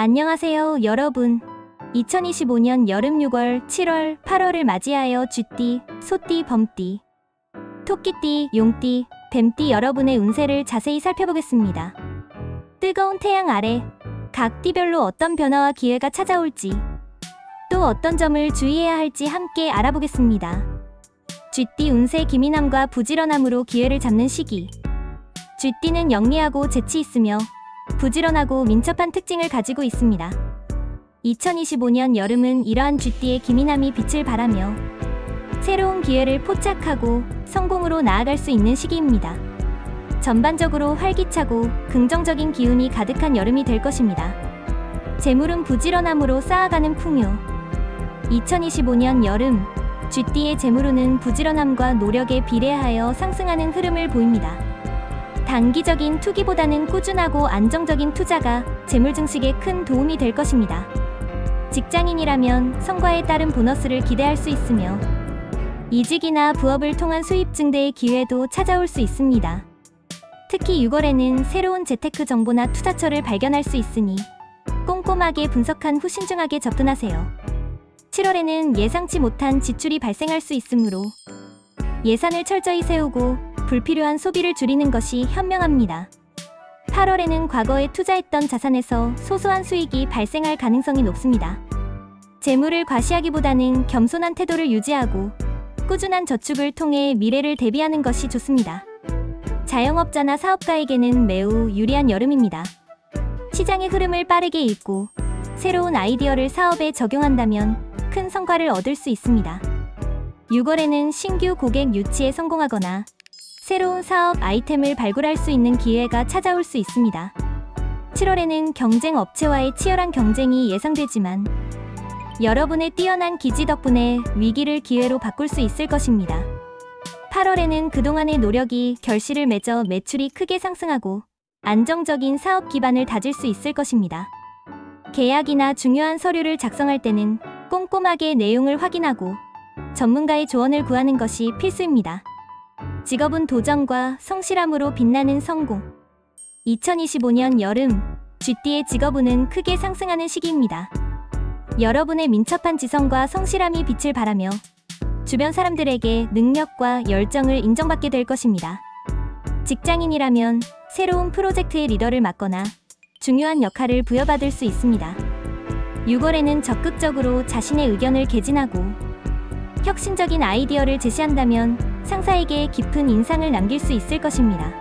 안녕하세요, 여러분. 2025년 여름 6월, 7월, 8월을 맞이하여 쥐띠, 소띠, 범띠, 토끼띠, 용띠, 뱀띠 여러분의 운세를 자세히 살펴보겠습니다. 뜨거운 태양 아래 각 띠별로 어떤 변화와 기회가 찾아올지, 또 어떤 점을 주의해야 할지 함께 알아보겠습니다. 쥐띠 운세 기민함과 부지런함으로 기회를 잡는 시기. 쥐띠는 영리하고 재치 있으며 부지런하고 민첩한 특징을 가지고 있습니다. 2025년 여름은 이러한 쥐띠의 기민함이 빛을 발하며 새로운 기회를 포착하고 성공으로 나아갈 수 있는 시기입니다. 전반적으로 활기차고 긍정적인 기운이 가득한 여름이 될 것입니다. 재물은 부지런함으로 쌓아가는 풍요. 2025년 여름, 쥐띠의 재물운은 부지런함과 노력에 비례하여 상승하는 흐름을 보입니다. 단기적인 투기보다는 꾸준하고 안정적인 투자가 재물 증식에 큰 도움이 될 것입니다. 직장인이라면 성과에 따른 보너스를 기대할 수 있으며 이직이나 부업을 통한 수입 증대의 기회도 찾아올 수 있습니다. 특히 6월에는 새로운 재테크 정보나 투자처를 발견할 수 있으니 꼼꼼하게 분석한 후 신중하게 접근하세요. 7월에는 예상치 못한 지출이 발생할 수 있으므로 예산을 철저히 세우고 불필요한 소비를 줄이는 것이 현명합니다. 8월에는 과거에 투자했던 자산에서 소소한 수익이 발생할 가능성이 높습니다. 재물을 과시하기보다는 겸손한 태도를 유지하고 꾸준한 저축을 통해 미래를 대비하는 것이 좋습니다. 자영업자나 사업가에게는 매우 유리한 여름입니다. 시장의 흐름을 빠르게 읽고 새로운 아이디어를 사업에 적용한다면 큰 성과를 얻을 수 있습니다. 6월에는 신규 고객 유치에 성공하거나 새로운 사업 아이템을 발굴할 수 있는 기회가 찾아올 수 있습니다. 7월에는 경쟁 업체와의 치열한 경쟁이 예상되지만 여러분의 뛰어난 기지 덕분에 위기를 기회로 바꿀 수 있을 것입니다. 8월에는 그동안의 노력이 결실을 맺어 매출이 크게 상승하고 안정적인 사업 기반을 다질 수 있을 것입니다. 계약이나 중요한 서류를 작성할 때는 꼼꼼하게 내용을 확인하고 전문가의 조언을 구하는 것이 필수입니다. 직업은 도전과 성실함으로 빛나는 성공. 2025년 여름, 쥐띠의 직업운은 크게 상승하는 시기입니다. 여러분의 민첩한 지성과 성실함이 빛을 발하며 주변 사람들에게 능력과 열정을 인정받게 될 것입니다. 직장인이라면 새로운 프로젝트의 리더를 맡거나 중요한 역할을 부여받을 수 있습니다. 6월에는 적극적으로 자신의 의견을 개진하고 혁신적인 아이디어를 제시한다면 상사에게 깊은 인상을 남길 수 있을 것입니다.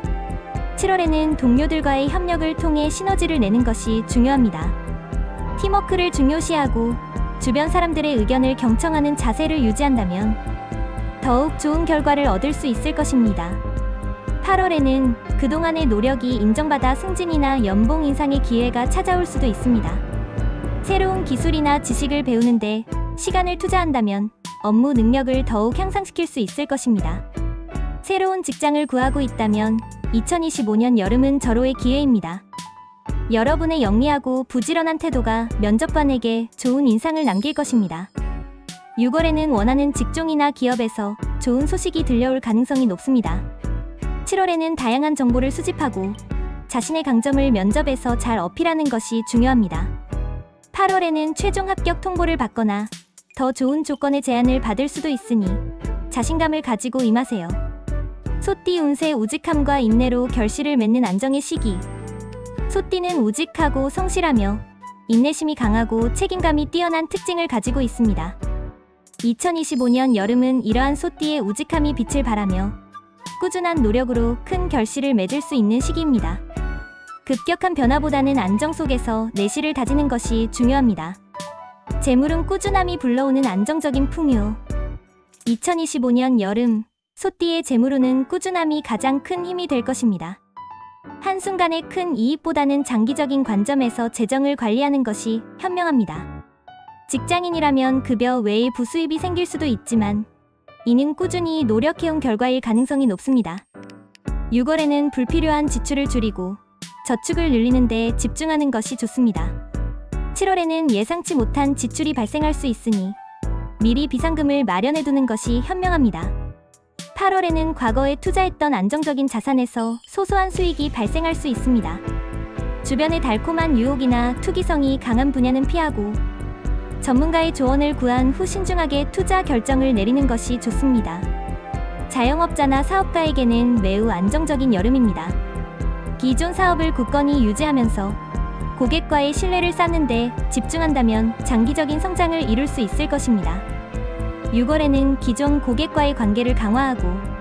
7월에는 동료들과의 협력을 통해 시너지를 내는 것이 중요합니다. 팀워크를 중요시하고 주변 사람들의 의견을 경청하는 자세를 유지한다면 더욱 좋은 결과를 얻을 수 있을 것입니다. 8월에는 그동안의 노력이 인정받아 승진이나 연봉 인상의 기회가 찾아올 수도 있습니다. 새로운 기술이나 지식을 배우는데 시간을 투자한다면 업무 능력을 더욱 향상시킬 수 있을 것입니다. 새로운 직장을 구하고 있다면 2025년 여름은 절호의 기회입니다. 여러분의 영리하고 부지런한 태도가 면접관에게 좋은 인상을 남길 것입니다. 6월에는 원하는 직종이나 기업에서 좋은 소식이 들려올 가능성이 높습니다. 7월에는 다양한 정보를 수집하고 자신의 강점을 면접에서 잘 어필하는 것이 중요합니다. 8월에는 최종 합격 통보를 받거나 더 좋은 조건의 제안을 받을 수도 있으니 자신감을 가지고 임하세요. 소띠 운세 우직함과 인내로 결실을 맺는 안정의 시기. 소띠는 우직하고 성실하며 인내심이 강하고 책임감이 뛰어난 특징을 가지고 있습니다. 2025년 여름은 이러한 소띠의 우직함이 빛을 발하며 꾸준한 노력으로 큰 결실을 맺을 수 있는 시기입니다. 급격한 변화보다는 안정 속에서 내실을 다지는 것이 중요합니다. 재물은 꾸준함이 불러오는 안정적인 풍요. 2025년 여름, 소띠의 재물운은 꾸준함이 가장 큰 힘이 될 것입니다. 한순간의 큰 이익보다는 장기적인 관점에서 재정을 관리하는 것이 현명합니다. 직장인이라면 급여 외의 부수입이 생길 수도 있지만 이는 꾸준히 노력해온 결과일 가능성이 높습니다. 6월에는 불필요한 지출을 줄이고 저축을 늘리는 데 집중하는 것이 좋습니다. 7월에는 예상치 못한 지출이 발생할 수 있으니 미리 비상금을 마련해두는 것이 현명합니다. 8월에는 과거에 투자했던 안정적인 자산에서 소소한 수익이 발생할 수 있습니다. 주변의 달콤한 유혹이나 투기성이 강한 분야는 피하고 전문가의 조언을 구한 후 신중하게 투자 결정을 내리는 것이 좋습니다. 자영업자나 사업가에게는 매우 안정적인 여름입니다. 기존 사업을 굳건히 유지하면서 고객과의 신뢰를 쌓는 데 집중한다면 장기적인 성장을 이룰 수 있을 것입니다. 6월에는 기존 고객과의 관계를 강화하고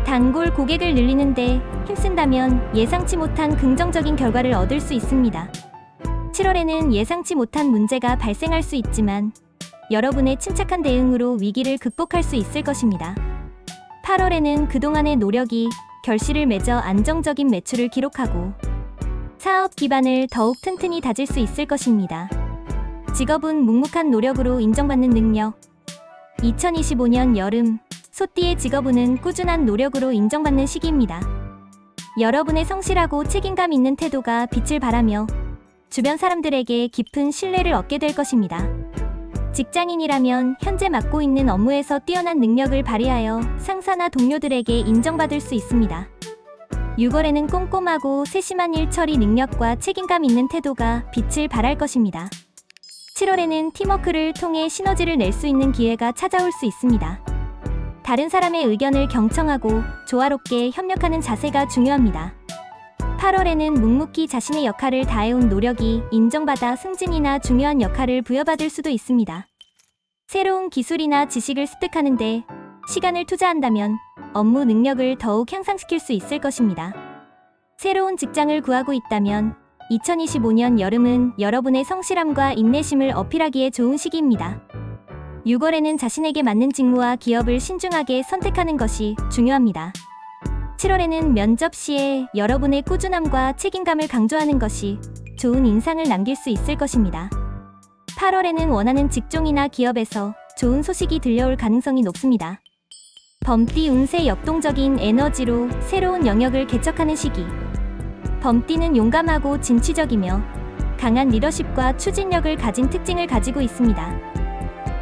단골 고객을 늘리는 데 힘쓴다면 예상치 못한 긍정적인 결과를 얻을 수 있습니다. 7월에는 예상치 못한 문제가 발생할 수 있지만 여러분의 침착한 대응으로 위기를 극복할 수 있을 것입니다. 8월에는 그동안의 노력이 결실을 맺어 안정적인 매출을 기록하고 사업 기반을 더욱 튼튼히 다질 수 있을 것입니다. 직업은 묵묵한 노력으로 인정받는 능력. 2025년 여름, 소띠의 직업운은 꾸준한 노력으로 인정받는 시기입니다. 여러분의 성실하고 책임감 있는 태도가 빛을 발하며 주변 사람들에게 깊은 신뢰를 얻게 될 것입니다. 직장인이라면 현재 맡고 있는 업무에서 뛰어난 능력을 발휘하여 상사나 동료들에게 인정받을 수 있습니다. 6월에는 꼼꼼하고 세심한 일 처리 능력과 책임감 있는 태도가 빛을 발할 것입니다. 7월에는 팀워크를 통해 시너지를 낼 수 있는 기회가 찾아올 수 있습니다. 다른 사람의 의견을 경청하고 조화롭게 협력하는 자세가 중요합니다. 8월에는 묵묵히 자신의 역할을 다해온 노력이 인정받아 승진이나 중요한 역할을 부여받을 수도 있습니다. 새로운 기술이나 지식을 습득하는 데 시간을 투자한다면 업무 능력을 더욱 향상시킬 수 있을 것입니다. 새로운 직장을 구하고 있다면 2025년 여름은 여러분의 성실함과 인내심을 어필하기에 좋은 시기입니다. 6월에는 자신에게 맞는 직무와 기업을 신중하게 선택하는 것이 중요합니다. 7월에는 면접 시에 여러분의 꾸준함과 책임감을 강조하는 것이 좋은 인상을 남길 수 있을 것입니다. 8월에는 원하는 직종이나 기업에서 좋은 소식이 들려올 가능성이 높습니다. 범띠 운세 역동적인 에너지로 새로운 영역을 개척하는 시기. 범띠는 용감하고 진취적이며 강한 리더십과 추진력을 가진 특징을 가지고 있습니다.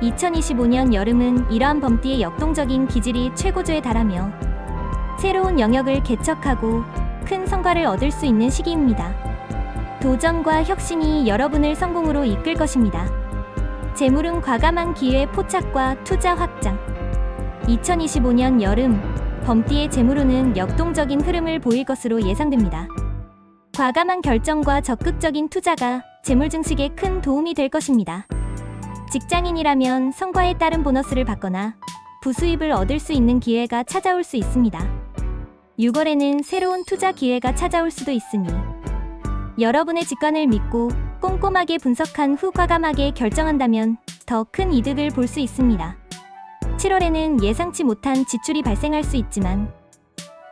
2025년 여름은 이러한 범띠의 역동적인 기질이 최고조에 달하며 새로운 영역을 개척하고 큰 성과를 얻을 수 있는 시기입니다. 도전과 혁신이 여러분을 성공으로 이끌 것입니다. 재물은 과감한 기회 포착과 투자 확장. 2025년 여름, 범띠의 재물운은 역동적인 흐름을 보일 것으로 예상됩니다. 과감한 결정과 적극적인 투자가 재물 증식에 큰 도움이 될 것입니다. 직장인이라면 성과에 따른 보너스를 받거나 부수입을 얻을 수 있는 기회가 찾아올 수 있습니다. 6월에는 새로운 투자 기회가 찾아올 수도 있으니 여러분의 직관을 믿고 꼼꼼하게 분석한 후 과감하게 결정한다면 더 큰 이득을 볼 수 있습니다. 7월에는 예상치 못한 지출이 발생할 수 있지만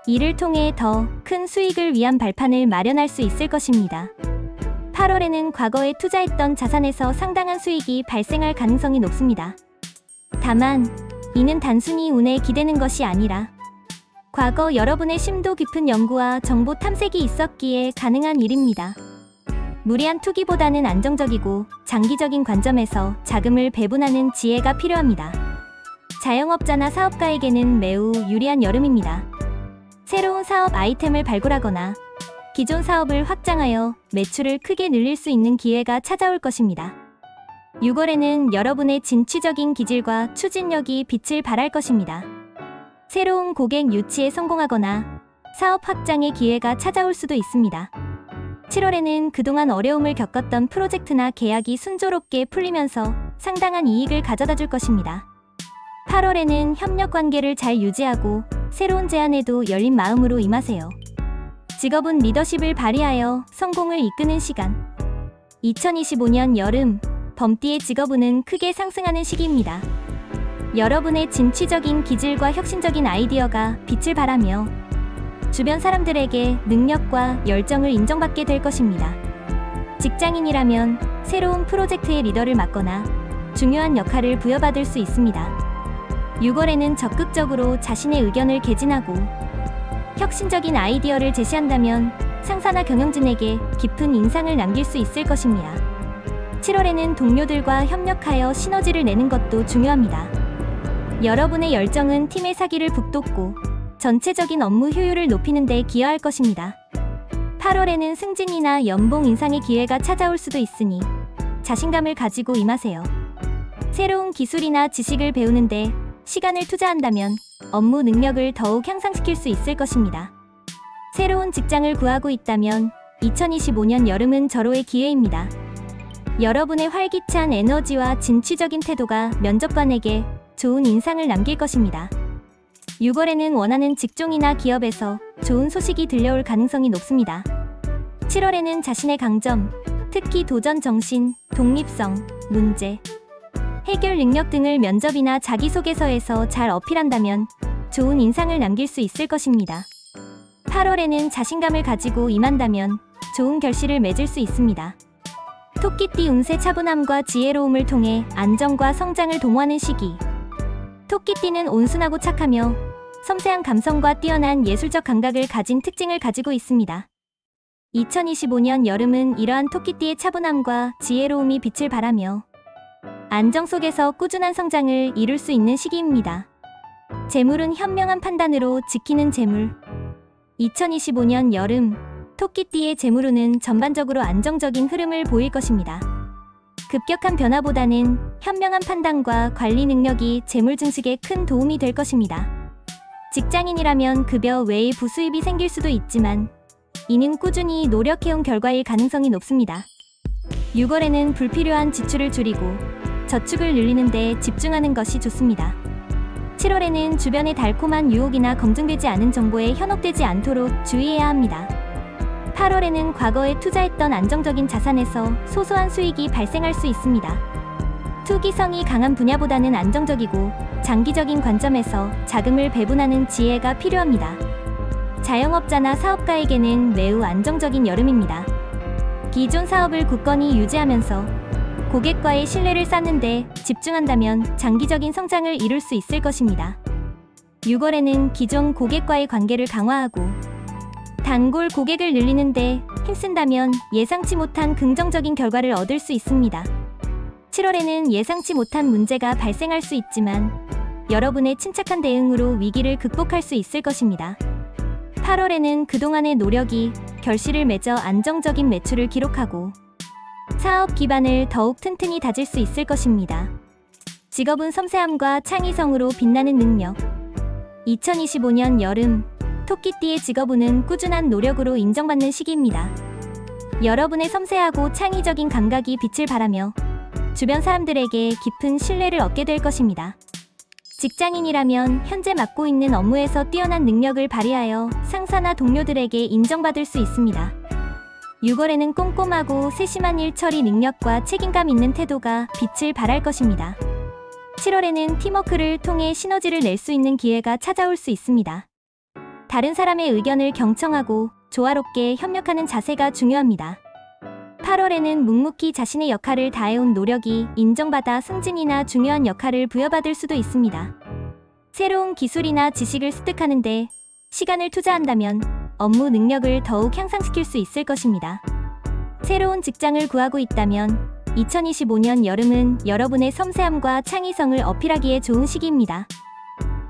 이를 통해 더 큰 수익을 위한 발판을 마련할 수 있을 것입니다. 8월에는 과거에 투자했던 자산에서 상당한 수익이 발생할 가능성이 높습니다. 다만 이는 단순히 운에 기대는 것이 아니라 과거 여러분의 심도 깊은 연구와 정보 탐색이 있었기에 가능한 일입니다. 무리한 투기보다는 안정적이고 장기적인 관점에서 자금을 배분하는 지혜가 필요합니다. 자영업자나 사업가에게는 매우 유리한 여름입니다. 새로운 사업 아이템을 발굴하거나 기존 사업을 확장하여 매출을 크게 늘릴 수 있는 기회가 찾아올 것입니다. 6월에는 여러분의 진취적인 기질과 추진력이 빛을 발할 것입니다. 새로운 고객 유치에 성공하거나 사업 확장의 기회가 찾아올 수도 있습니다. 7월에는 그동안 어려움을 겪었던 프로젝트나 계약이 순조롭게 풀리면서 상당한 이익을 가져다 줄 것입니다. 8월에는 협력 관계를 잘 유지하고 새로운 제안에도 열린 마음으로 임하세요. 직업은 리더십을 발휘하여 성공을 이끄는 시간. 2025년 여름, 범띠의 직업운은 크게 상승하는 시기입니다. 여러분의 진취적인 기질과 혁신적인 아이디어가 빛을 발하며 주변 사람들에게 능력과 열정을 인정받게 될 것입니다. 직장인이라면 새로운 프로젝트의 리더를 맡거나 중요한 역할을 부여받을 수 있습니다. 6월에는 적극적으로 자신의 의견을 개진하고 혁신적인 아이디어를 제시한다면 상사나 경영진에게 깊은 인상을 남길 수 있을 것입니다. 7월에는 동료들과 협력하여 시너지를 내는 것도 중요합니다. 여러분의 열정은 팀의 사기를 북돋고 전체적인 업무 효율을 높이는 데 기여할 것입니다. 8월에는 승진이나 연봉 인상의 기회가 찾아올 수도 있으니 자신감을 가지고 임하세요. 새로운 기술이나 지식을 배우는데 시간을 투자한다면 업무 능력을 더욱 향상시킬 수 있을 것입니다. 새로운 직장을 구하고 있다면 2025년 여름은 절호의 기회입니다. 여러분의 활기찬 에너지와 진취적인 태도가 면접관에게 좋은 인상을 남길 것입니다. 6월에는 원하는 직종이나 기업에서 좋은 소식이 들려올 가능성이 높습니다. 7월에는 자신의 강점, 특히 도전 정신, 독립성, 문제 해결 능력 등을 면접이나 자기소개서에서 잘 어필한다면 좋은 인상을 남길 수 있을 것입니다. 8월에는 자신감을 가지고 임한다면 좋은 결실을 맺을 수 있습니다. 토끼띠 운세 차분함과 지혜로움을 통해 안정과 성장을 도모하는 시기. 토끼띠는 온순하고 착하며 섬세한 감성과 뛰어난 예술적 감각을 가진 특징을 가지고 있습니다. 2025년 여름은 이러한 토끼띠의 차분함과 지혜로움이 빛을 발하며 안정 속에서 꾸준한 성장을 이룰 수 있는 시기입니다. 재물은 현명한 판단으로 지키는 재물. 2025년 여름, 토끼띠의 재물운은 전반적으로 안정적인 흐름을 보일 것입니다. 급격한 변화보다는 현명한 판단과 관리 능력이 재물 증식에 큰 도움이 될 것입니다. 직장인이라면 급여 외의 부수입이 생길 수도 있지만 이는 꾸준히 노력해온 결과일 가능성이 높습니다. 6월에는 불필요한 지출을 줄이고 저축을 늘리는 데 집중하는 것이 좋습니다. 7월에는 주변의 달콤한 유혹이나 검증되지 않은 정보에 현혹되지 않도록 주의해야 합니다. 8월에는 과거에 투자했던 안정적인 자산에서 소소한 수익이 발생할 수 있습니다. 투기성이 강한 분야보다는 안정적이고 장기적인 관점에서 자금을 배분하는 지혜가 필요합니다. 자영업자나 사업가에게는 매우 안정적인 여름입니다. 기존 사업을 굳건히 유지하면서 고객과의 신뢰를 쌓는 데 집중한다면 장기적인 성장을 이룰 수 있을 것입니다. 6월에는 기존 고객과의 관계를 강화하고 단골 고객을 늘리는데 힘쓴다면 예상치 못한 긍정적인 결과를 얻을 수 있습니다. 7월에는 예상치 못한 문제가 발생할 수 있지만 여러분의 침착한 대응으로 위기를 극복할 수 있을 것입니다. 8월에는 그동안의 노력이 결실을 맺어 안정적인 매출을 기록하고 사업 기반을 더욱 튼튼히 다질 수 있을 것입니다. 직업은 섬세함과 창의성으로 빛나는 능력. 2025년 여름, 토끼띠의 직업운은 꾸준한 노력으로 인정받는 시기입니다. 여러분의 섬세하고 창의적인 감각이 빛을 발하며 주변 사람들에게 깊은 신뢰를 얻게 될 것입니다. 직장인이라면 현재 맡고 있는 업무에서 뛰어난 능력을 발휘하여 상사나 동료들에게 인정받을 수 있습니다. 6월에는 꼼꼼하고 세심한 일 처리 능력과 책임감 있는 태도가 빛을 발할 것입니다. 7월에는 팀워크를 통해 시너지를 낼 수 있는 기회가 찾아올 수 있습니다. 다른 사람의 의견을 경청하고 조화롭게 협력하는 자세가 중요합니다. 8월에는 묵묵히 자신의 역할을 다해온 노력이 인정받아 승진이나 중요한 역할을 부여받을 수도 있습니다. 새로운 기술이나 지식을 습득하는 데 시간을 투자한다면 업무 능력을 더욱 향상시킬 수 있을 것입니다. 새로운 직장을 구하고 있다면 2025년 여름은 여러분의 섬세함과 창의성을 어필하기에 좋은 시기입니다.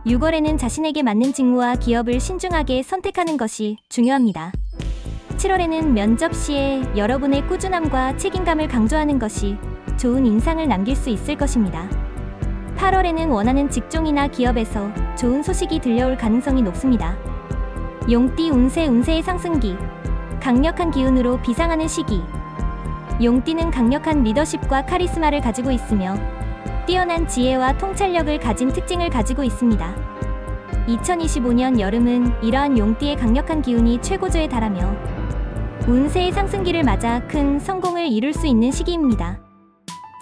6월에는 자신에게 맞는 직무와 기업을 신중하게 선택하는 것이 중요합니다. 7월에는 면접 시에 여러분의 꾸준함과 책임감을 강조하는 것이 좋은 인상을 남길 수 있을 것입니다. 8월에는 원하는 직종이나 기업에서 좋은 소식이 들려올 가능성이 높습니다. 용띠 운세의 상승기, 강력한 기운으로 비상하는 시기. 용띠는 강력한 리더십과 카리스마를 가지고 있으며 뛰어난 지혜와 통찰력을 가진 특징을 가지고 있습니다. 2025년 여름은 이러한 용띠의 강력한 기운이 최고조에 달하며 운세의 상승기를 맞아 큰 성공을 이룰 수 있는 시기입니다.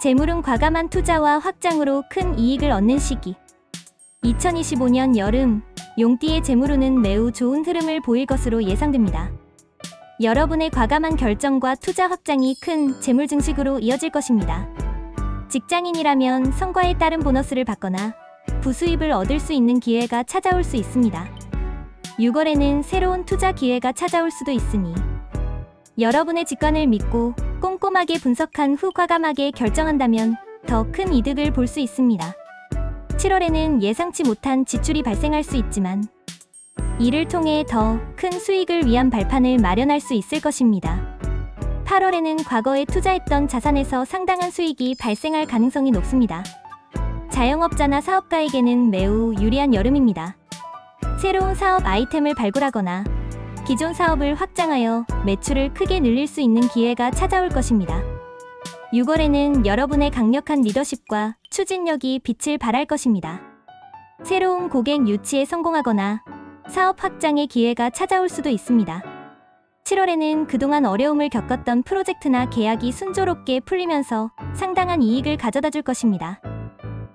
재물은 과감한 투자와 확장으로 큰 이익을 얻는 시기. 2025년 여름, 용띠의 재물운은 매우 좋은 흐름을 보일 것으로 예상됩니다. 여러분의 과감한 결정과 투자 확장이 큰 재물 증식으로 이어질 것입니다. 직장인이라면 성과에 따른 보너스를 받거나 부수입을 얻을 수 있는 기회가 찾아올 수 있습니다. 6월에는 새로운 투자 기회가 찾아올 수도 있으니 여러분의 직관을 믿고 꼼꼼하게 분석한 후 과감하게 결정한다면 더 큰 이득을 볼 수 있습니다. 7월에는 예상치 못한 지출이 발생할 수 있지만 이를 통해 더 큰 수익을 위한 발판을 마련할 수 있을 것입니다. 8월에는 과거에 투자했던 자산에서 상당한 수익이 발생할 가능성이 높습니다. 자영업자나 사업가에게는 매우 유리한 여름입니다. 새로운 사업 아이템을 발굴하거나 기존 사업을 확장하여 매출을 크게 늘릴 수 있는 기회가 찾아올 것입니다. 6월에는 여러분의 강력한 리더십과 추진력이 빛을 발할 것입니다. 새로운 고객 유치에 성공하거나 사업 확장의 기회가 찾아올 수도 있습니다. 7월에는 그동안 어려움을 겪었던 프로젝트나 계약이 순조롭게 풀리면서 상당한 이익을 가져다 줄 것입니다.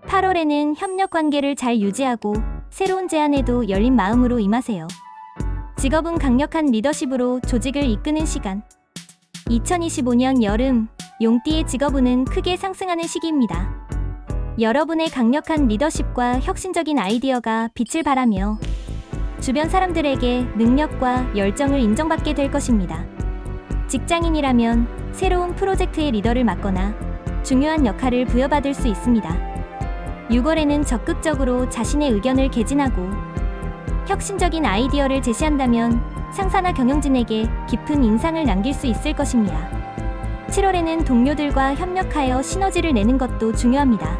8월에는 협력 관계를 잘 유지하고 새로운 제안에도 열린 마음으로 임하세요. 직업은 강력한 리더십으로 조직을 이끄는 시간. 2025년 여름, 용띠의 직업운은 크게 상승하는 시기입니다. 여러분의 강력한 리더십과 혁신적인 아이디어가 빛을 발하며 주변 사람들에게 능력과 열정을 인정받게 될 것입니다. 직장인이라면 새로운 프로젝트의 리더를 맡거나 중요한 역할을 부여받을 수 있습니다. 6월에는 적극적으로 자신의 의견을 개진하고 혁신적인 아이디어를 제시한다면 상사나 경영진에게 깊은 인상을 남길 수 있을 것입니다. 7월에는 동료들과 협력하여 시너지를 내는 것도 중요합니다.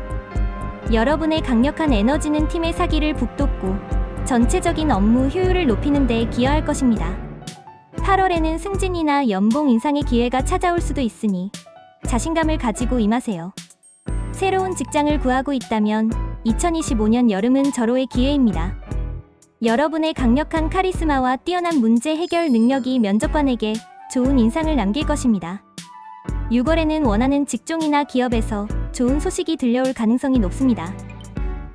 여러분의 강력한 에너지는 팀의 사기를 북돋고 전체적인 업무 효율을 높이는 데 기여할 것입니다. 8월에는 승진이나 연봉 인상의 기회가 찾아올 수도 있으니 자신감을 가지고 임하세요. 새로운 직장을 구하고 있다면 2025년 여름은 절호의 기회입니다. 여러분의 강력한 카리스마와 뛰어난 문제 해결 능력이 면접관에게 좋은 인상을 남길 것입니다. 6월에는 원하는 직종이나 기업에서 좋은 소식이 들려올 가능성이 높습니다.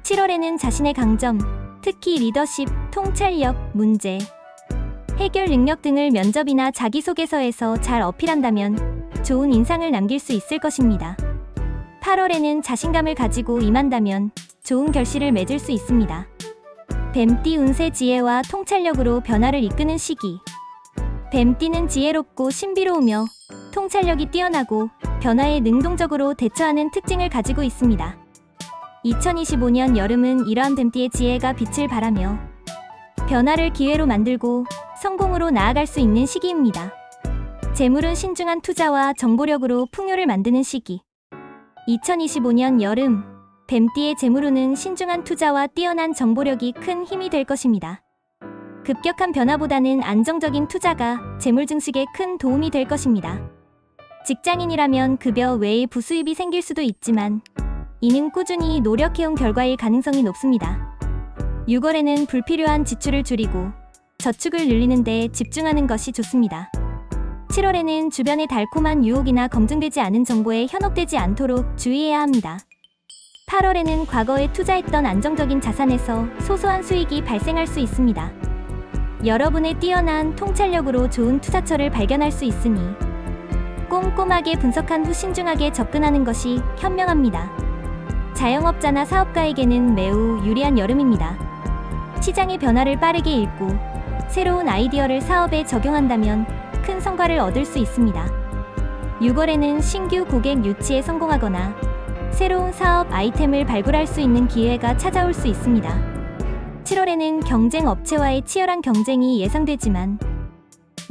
7월에는 자신의 강점, 특히 리더십, 통찰력, 문제 해결 능력 등을 면접이나 자기소개서에서 잘 어필한다면 좋은 인상을 남길 수 있을 것입니다. 8월에는 자신감을 가지고 임한다면 좋은 결실을 맺을 수 있습니다. 뱀띠 운세 지혜와 통찰력으로 변화를 이끄는 시기. 뱀띠는 지혜롭고 신비로우며 통찰력이 뛰어나고 변화에 능동적으로 대처하는 특징을 가지고 있습니다. 2025년 여름은 이러한 뱀띠의 지혜가 빛을 발하며 변화를 기회로 만들고 성공으로 나아갈 수 있는 시기입니다. 재물은 신중한 투자와 정보력으로 풍요를 만드는 시기. 2025년 여름, 뱀띠의 재물운은 신중한 투자와 뛰어난 정보력이 큰 힘이 될 것입니다. 급격한 변화보다는 안정적인 투자가 재물 증식에 큰 도움이 될 것입니다. 직장인이라면 급여 외의 부수입이 생길 수도 있지만 이는 꾸준히 노력해온 결과일 가능성이 높습니다. 6월에는 불필요한 지출을 줄이고 저축을 늘리는 데 집중하는 것이 좋습니다. 7월에는 주변의 달콤한 유혹이나 검증되지 않은 정보에 현혹되지 않도록 주의해야 합니다. 8월에는 과거에 투자했던 안정적인 자산에서 소소한 수익이 발생할 수 있습니다. 여러분의 뛰어난 통찰력으로 좋은 투자처를 발견할 수 있으니 꼼꼼하게 분석한 후 신중하게 접근하는 것이 현명합니다. 자영업자나 사업가에게는 매우 유리한 여름입니다. 시장의 변화를 빠르게 읽고 새로운 아이디어를 사업에 적용한다면 큰 성과를 얻을 수 있습니다. 6월에는 신규 고객 유치에 성공하거나 새로운 사업 아이템을 발굴할 수 있는 기회가 찾아올 수 있습니다. 7월에는 경쟁 업체와의 치열한 경쟁이 예상되지만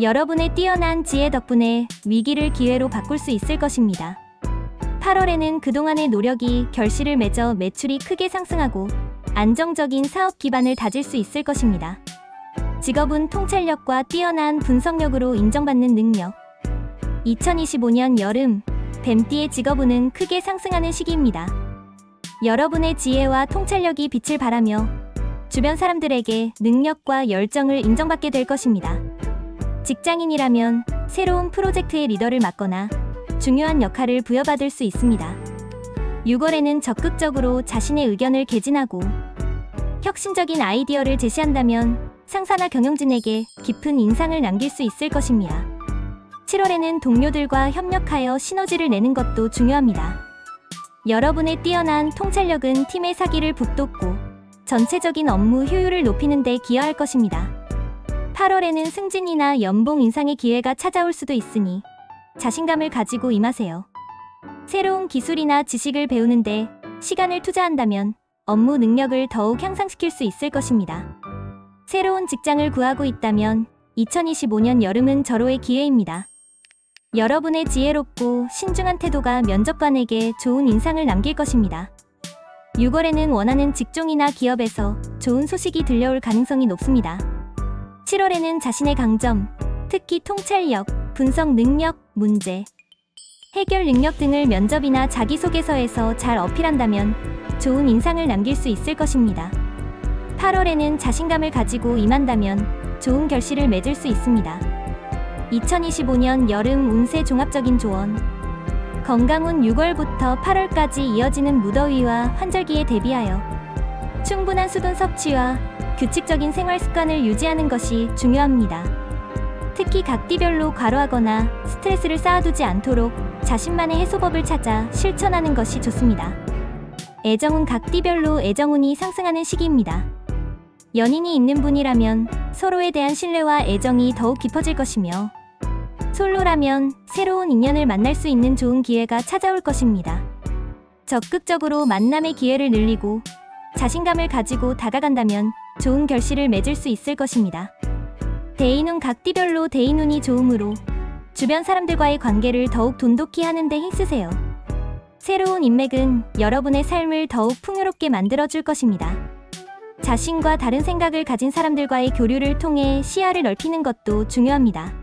여러분의 뛰어난 지혜 덕분에 위기를 기회로 바꿀 수 있을 것입니다. 8월에는 그동안의 노력이 결실을 맺어 매출이 크게 상승하고 안정적인 사업 기반을 다질 수 있을 것입니다. 직업은 통찰력과 뛰어난 분석력으로 인정받는 능력. 2025년 여름, 뱀띠의 직업운은 크게 상승하는 시기입니다. 여러분의 지혜와 통찰력이 빛을 발하며 주변 사람들에게 능력과 열정을 인정받게 될 것입니다. 직장인이라면 새로운 프로젝트의 리더를 맡거나 중요한 역할을 부여받을 수 있습니다. 6월에는 적극적으로 자신의 의견을 개진하고 혁신적인 아이디어를 제시한다면 상사나 경영진에게 깊은 인상을 남길 수 있을 것입니다. 7월에는 동료들과 협력하여 시너지를 내는 것도 중요합니다. 여러분의 뛰어난 통찰력은 팀의 사기를 북돋고 전체적인 업무 효율을 높이는 데 기여할 것입니다. 8월에는 승진이나 연봉 인상의 기회가 찾아올 수도 있으니 자신감을 가지고 임하세요. 새로운 기술이나 지식을 배우는데 시간을 투자한다면 업무 능력을 더욱 향상시킬 수 있을 것입니다. 새로운 직장을 구하고 있다면 2025년 여름은 절호의 기회입니다. 여러분의 지혜롭고 신중한 태도가 면접관에게 좋은 인상을 남길 것입니다. 6월에는 원하는 직종이나 기업에서 좋은 소식이 들려올 가능성이 높습니다. 7월에는 자신의 강점, 특히 통찰력, 분석 능력, 문제 해결 능력 등을 면접이나 자기소개서에서 잘 어필한다면 좋은 인상을 남길 수 있을 것입니다. 8월에는 자신감을 가지고 임한다면 좋은 결실을 맺을 수 있습니다. 2025년 여름 운세 종합적인 조언. 건강운 6월부터 8월까지 이어지는 무더위와 환절기에 대비하여 충분한 수분 섭취와 규칙적인 생활 습관을 유지하는 것이 중요합니다. 특히 각디별로 과로하거나 스트레스를 쌓아두지 않도록 자신만의 해소법을 찾아 실천하는 것이 좋습니다. 애정운 각디별로 애정운이 상승하는 시기입니다. 연인이 있는 분이라면 서로에 대한 신뢰와 애정이 더욱 깊어질 것이며 솔로라면 새로운 인연을 만날 수 있는 좋은 기회가 찾아올 것입니다. 적극적으로 만남의 기회를 늘리고 자신감을 가지고 다가간다면 좋은 결실을 맺을 수 있을 것입니다. 대인운 각디별로 대인운이 좋으므로 주변 사람들과의 관계를 더욱 돈독히 하는 데 힘쓰세요. 새로운 인맥은 여러분의 삶을 더욱 풍요롭게 만들어줄 것입니다. 자신과 다른 생각을 가진 사람들과의 교류를 통해 시야를 넓히는 것도 중요합니다.